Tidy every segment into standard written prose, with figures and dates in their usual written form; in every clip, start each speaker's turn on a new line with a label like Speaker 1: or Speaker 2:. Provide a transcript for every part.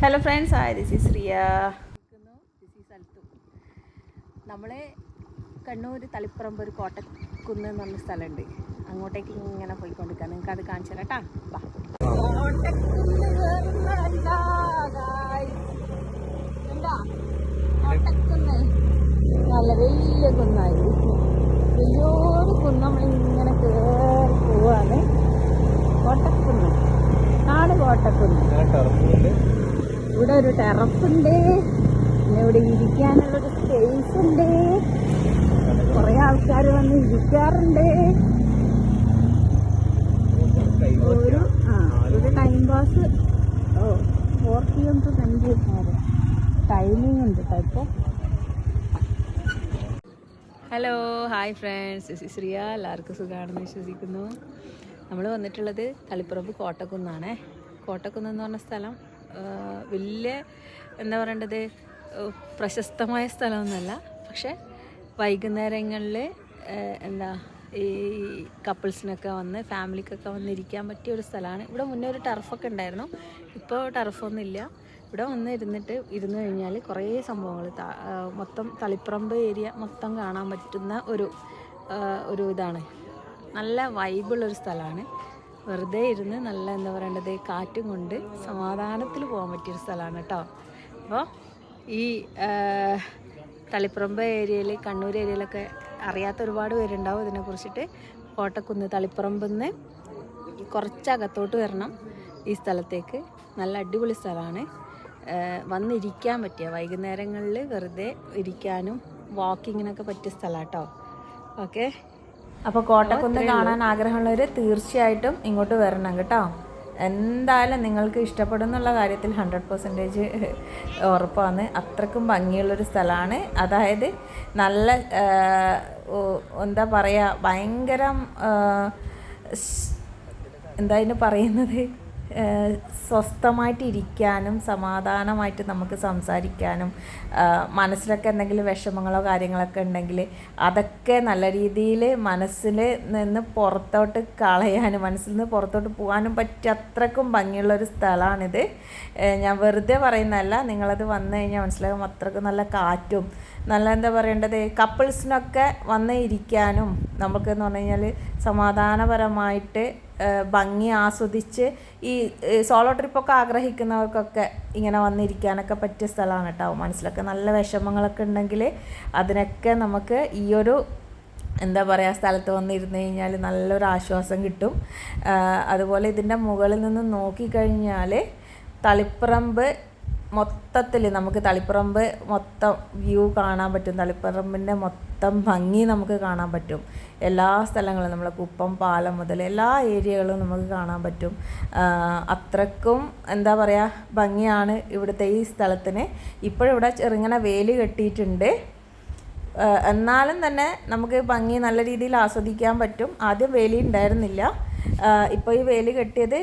Speaker 1: Hello friends, hi, this is Riya. നമ്മൾ കണ്ണൂർ തളിപ്പറമ്പ് ഒരു കോട്ടക്കുന്ന് എന്ന് പറഞ്ഞ സ്ഥലമുണ്ട്. അങ്ങോട്ടേക്ക് ഇങ്ങനെ പോയിക്കൊണ്ടിരിക്കുക. നിങ്ങൾക്ക് അത് കാണിച്ചു തരാം കേട്ടോ. കോട്ടക്കുന്ന് നല്ല വലിയ കുന്നായി, വലിയൊരു കുന്ന്. നമ്മളിങ്ങനെ കയറി പോവാണ്. കോട്ടക്കുന്ന്, നാട് കോട്ടക്കുന്ന്. ഇവിടെ ഒരു ടെറസുണ്ട്, പിന്നെ ഇവിടെ ഇരിക്കാനുള്ളൊരു സ്പേസ് ഉണ്ട്. കുറേ ആൾക്കാർ വന്ന് ഇരിക്കാറുണ്ട്. ഒരു time pass 4 PM to 10 PM വരെ ടൈമിംഗ് ഉണ്ട് കേട്ടോ. Hello, hi friends, this is Riya. എല്ലാവർക്കും സുഖമാണെന്ന് വിശ്വസിക്കുന്നു. നമ്മൾ വന്നിട്ടുള്ളത് തളിപ്പറമ്പ് കോട്ടക്കുന്നാണ്. കോട്ടക്കുന്ന് എന്ന് പറഞ്ഞ സ്ഥലം വലിയ എന്താ പറയേണ്ടത്, പ്രശസ്തമായ സ്ഥലമൊന്നുമല്ല. പക്ഷേ വൈകുന്നേരങ്ങളിൽ എന്താ ഈ കപ്പിൾസിനൊക്കെ വന്ന് ഫാമിലിക്കൊക്കെ വന്നിരിക്കാൻ പറ്റിയ ഒരു സ്ഥലമാണ്. ഇവിടെ മുന്നേ ഒരു ടർഫൊക്കെ ഉണ്ടായിരുന്നു. ഇപ്പോൾ ടർഫൊന്നും ഇല്ല. ഇവിടെ വന്ന് ഇരുന്ന് കഴിഞ്ഞാൽ കുറേ സംഭവങ്ങൾ, മൊത്തം തളിപ്പറമ്പ് ഏരിയ മൊത്തം കാണാൻ പറ്റുന്ന ഒരു ഇതാണ്. നല്ല വൈബുള്ളൊരു സ്ഥലമാണ്. വെറുതെ ഇരുന്ന് നല്ല എന്താ പറയേണ്ടത്, കാറ്റും കൊണ്ട് സമാധാനത്തിൽ പോകാൻ പറ്റിയൊരു സ്ഥലമാണ് കേട്ടോ. അപ്പോൾ ഈ തളിപ്പറമ്പ് ഏരിയയിൽ, കണ്ണൂർ ഏരിയയിലൊക്കെ അറിയാത്ത ഒരുപാട് പേരുണ്ടാവും ഇതിനെക്കുറിച്ചിട്ട്. കോട്ടക്കുന്ന് തളിപ്പറമ്പെന്ന് കുറച്ചകത്തോട്ട് വരണം ഈ സ്ഥലത്തേക്ക്. നല്ല അടിപൊളി സ്ഥലമാണ്. വന്നിരിക്കാൻ പറ്റിയ, വൈകുന്നേരങ്ങളിൽ വെറുതെ ഇരിക്കാനും വാക്കിങ്ങിനൊക്കെ പറ്റിയ സ്ഥലമാണ് കേട്ടോ. ഓക്കെ, അപ്പോൾ കോട്ടക്കുന്ന് കാണാൻ ആഗ്രഹമുള്ളവർ തീർച്ചയായിട്ടും ഇങ്ങോട്ട് വരണം കേട്ടോ. എന്തായാലും നിങ്ങൾക്ക് ഇഷ്ടപ്പെടുന്നുള്ള കാര്യത്തിൽ 100% ഉറപ്പാണ്. അത്രക്കും ഭംഗിയുള്ളൊരു സ്ഥലമാണ്. അതായത് നല്ല എന്താ പറയുക, ഭയങ്കര എന്താ ഇതിന് പറയുന്നത്, സ്വസ്ഥമായിട്ട് ഇരിക്കാനും സമാധാനമായിട്ട് നമുക്ക് സംസാരിക്കാനും, മനസ്സിലൊക്കെ എന്തെങ്കിലും വിഷമങ്ങളോ കാര്യങ്ങളൊക്കെ ഉണ്ടെങ്കിൽ അതൊക്കെ നല്ല രീതിയിൽ മനസ്സിൽ നിന്ന് പുറത്തോട്ട് കളയാനും, മനസ്സിൽ നിന്ന് പുറത്തോട്ട് പോകാനും പറ്റിയ അത്രക്കും ഭംഗിയുള്ളൊരു സ്ഥലമാണിത്. ഞാൻ വെറുതെ പറയുന്നതല്ല, നിങ്ങളത് വന്നു കഴിഞ്ഞാൽ മനസ്സിലാകും. അത്രക്കും നല്ല കാറ്റും, നല്ല എന്താ പറയേണ്ടത്, കപ്പിൾസിനൊക്കെ വന്ന് ഇരിക്കാനും, നമുക്കെന്ന് പറഞ്ഞു കഴിഞ്ഞാൽ സമാധാനപരമായിട്ട് ഭംഗി ആസ്വദിച്ച് ഈ സോളോ ട്രിപ്പൊക്കെ ആഗ്രഹിക്കുന്നവർക്കൊക്കെ ഇങ്ങനെ വന്നിരിക്കാനൊക്കെ പറ്റിയ സ്ഥലമാണ് കേട്ടോ. മനസ്സിലൊക്കെ നല്ല വിഷമങ്ങളൊക്കെ ഉണ്ടെങ്കിൽ അതിനൊക്കെ നമുക്ക് ഈ ഒരു എന്താ പറയുക സ്ഥലത്ത് വന്നിരുന്ന് കഴിഞ്ഞാൽ നല്ലൊരു ആശ്വാസം കിട്ടും. അതുപോലെ ഇതിൻ്റെ മുകളിൽ നിന്ന് നോക്കിക്കഴിഞ്ഞാൽ തളിപ്പറമ്പ് മൊത്തത്തിൽ നമുക്ക് തളിപ്പറമ്പ് മൊത്തം വ്യൂ കാണാൻ പറ്റും. തളിപ്പറമ്പിൻ്റെ മൊത്തം ഭംഗി നമുക്ക് കാണാൻ പറ്റും. എല്ലാ സ്ഥലങ്ങളും, നമ്മളെ കുപ്പം പാലം മുതൽ എല്ലാ ഏരിയകളും നമുക്ക് കാണാൻ പറ്റും. അത്രക്കും എന്താ പറയുക ഭംഗിയാണ് ഇവിടുത്തെ ഈ സ്ഥലത്തിന്. ഇപ്പോഴിവിടെ ചെറുങ്ങനെ വേലി കെട്ടിയിട്ടുണ്ട്. എന്നാലും തന്നെ നമുക്ക് ഭംഗി നല്ല രീതിയിൽ ആസ്വദിക്കാൻ പറ്റും. ആദ്യം വേലി ഉണ്ടായിരുന്നില്ല. ഇപ്പോൾ ഈ വേലി കെട്ടിയത്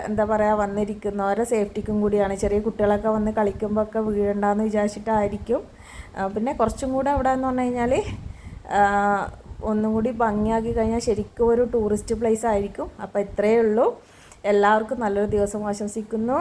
Speaker 1: എന്താ പറയുക, വന്നിരിക്കുന്നവരെ സേഫ്റ്റിക്കും കൂടിയാണ്. ചെറിയ കുട്ടികളൊക്കെ വന്ന് കളിക്കുമ്പോൾ ഒക്കെ വീഴണ്ടെന്ന് വിചാരിച്ചിട്ടായിരിക്കും. പിന്നെ കുറച്ചും കൂടെ അവിടെ എന്ന് പറഞ്ഞു കഴിഞ്ഞാൽ ഒന്നും കൂടി ഭംഗിയാക്കി കഴിഞ്ഞാൽ ശരിക്കും ഒരു ടൂറിസ്റ്റ് പ്ലേസ് ആയിരിക്കും. അപ്പോൾ ഇത്രയേ ഉള്ളൂ. എല്ലാവർക്കും നല്ലൊരു ദിവസം ആശംസിക്കുന്നു.